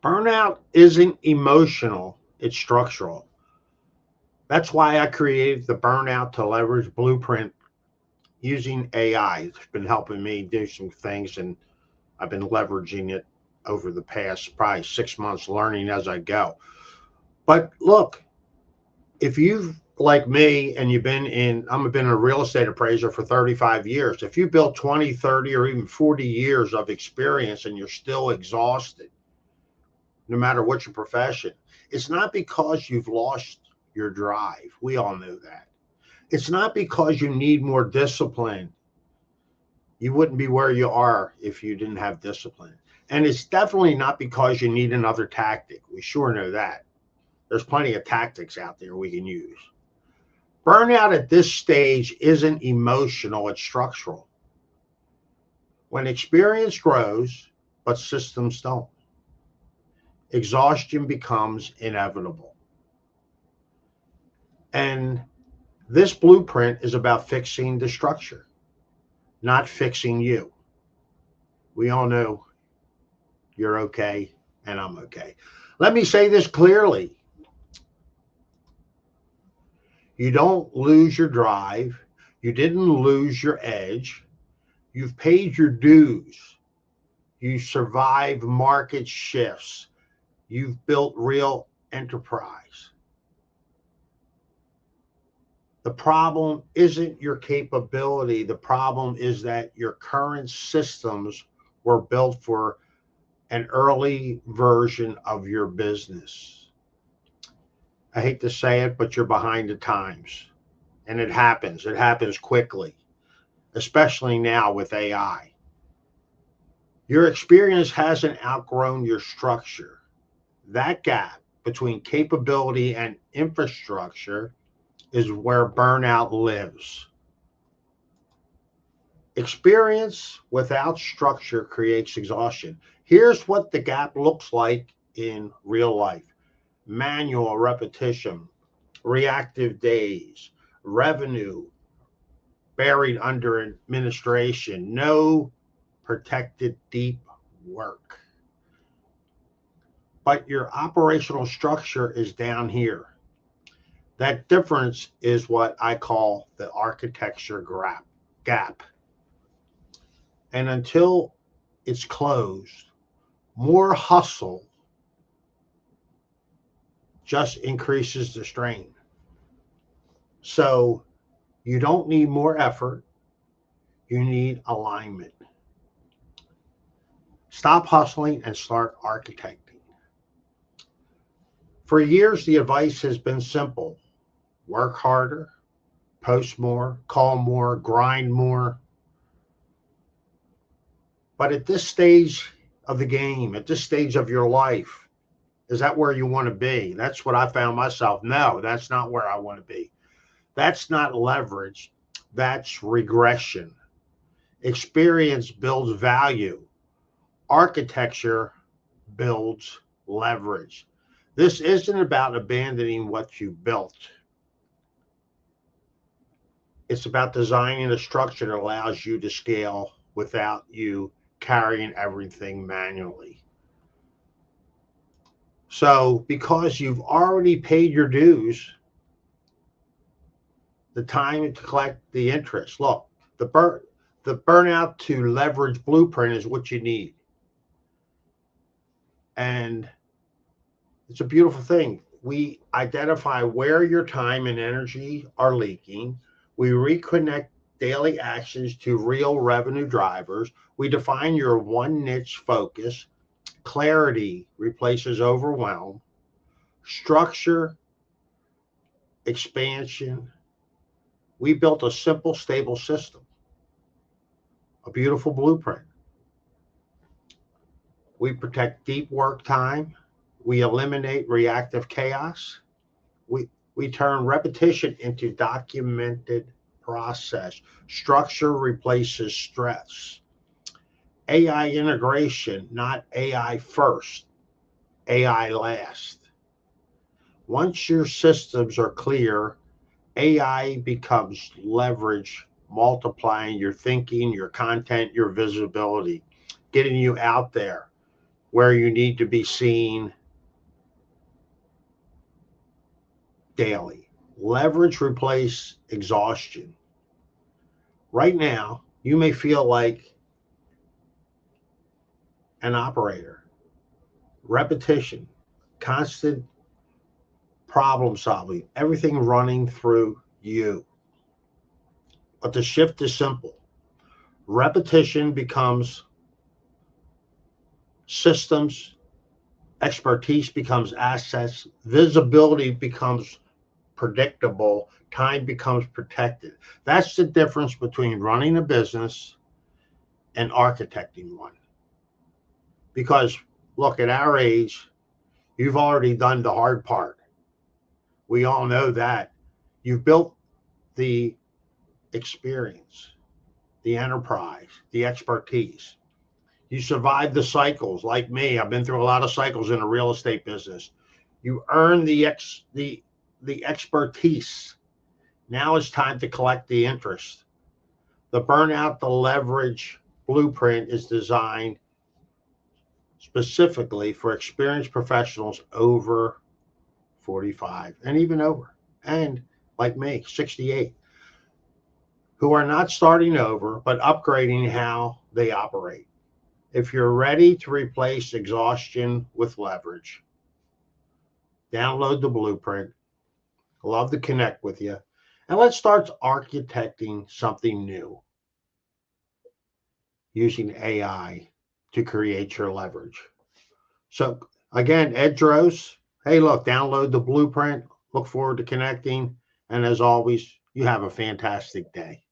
Burnout isn't emotional, it's structural. That's why I created the Burnout to Leverage Blueprint using AI. It's been helping me do some things, and I've been leveraging it over the past probably 6 months, learning as I go. But look, if you've like me and I've been a real estate appraiser for 35 years. If you built 20, 30, or even 40 years of experience and you're still exhausted, no matter what your profession, it's not because you've lost your drive. We all know that. It's not because you need more discipline. You wouldn't be where you are if you didn't have discipline. And it's definitely not because you need another tactic. We sure know that. There's plenty of tactics out there we can use. Burnout at this stage isn't emotional, it's structural. When experience grows, but systems don't, exhaustion becomes inevitable. And this blueprint is about fixing the structure, not fixing you. We all know you're okay and I'm okay. Let me say this clearly: you don't lose your drive, you didn't lose your edge, you've paid your dues, you survived market shifts, you've built real enterprise. The problem isn't your capability. The problem is that your current systems were built for an early version of your business. I hate to say it, but you're behind the times. And it happens. It happens quickly, especially now with AI. Your experience hasn't outgrown your structure. That gap between capability and infrastructure is where burnout lives. Experience without structure creates exhaustion. Here's what the gap looks like in real life: manual repetition, reactive days, revenue buried under administration, no protected deep work. But your operational structure is down here. That difference is what I call the architecture gap. And until it's closed, more hustle just increases the strain. So you don't need more effort, you need alignment. Stop hustling and start architecting. For years, the advice has been simple: work harder, post more, call more, grind more. But at this stage of the game, at this stage of your life, is that where you want to be? That's what I found myself. No, that's not where I want to be. That's not leverage, that's regression. Experience builds value, architecture builds leverage. This isn't about abandoning what you built, it's about designing a structure that allows you to scale without you carrying everything manually. So, because you've already paid your dues, the time to collect the interest. Look, the burnout to leverage blueprint is what you need. And it's a beautiful thing. We identify where your time and energy are leaking. We reconnect daily actions to real revenue drivers. We define your one niche focus. Clarity replaces overwhelm. Structure, expansion. We built a simple, stable system, a beautiful blueprint. We protect deep work time. We eliminate reactive chaos. We turn repetition into documented process. Structure replaces stress. AI integration, not AI first, AI last. Once your systems are clear, AI becomes leverage, multiplying your thinking, your content, your visibility, getting you out there. where you need to be seen daily. Leverage replace exhaustion. Right now, you may feel like an operator. Repetition, constant problem solving, everything running through you. But the shift is simple. Repetition becomes systems, expertise becomes assets, visibility becomes predictable, time becomes protected. That's the difference between running a business and architecting one. Because look, at our age, you've already done the hard part. We all know that. You've built the experience, the enterprise, the expertise. You survived the cycles like me. I've been through a lot of cycles in the real estate business. You earn the expertise. Now it's time to collect the interest. The burnout to leverage blueprint is designed specifically for experienced professionals over 45 and even over, and like me, 68, who are not starting over, but upgrading how they operate. If you're ready to replace exhaustion with leverage, download the blueprint. Love to connect with you. And let's start architecting something new using AI to create your leverage. So again, Ed Drost, hey, look, download the blueprint. Look forward to connecting. And as always, you have a fantastic day.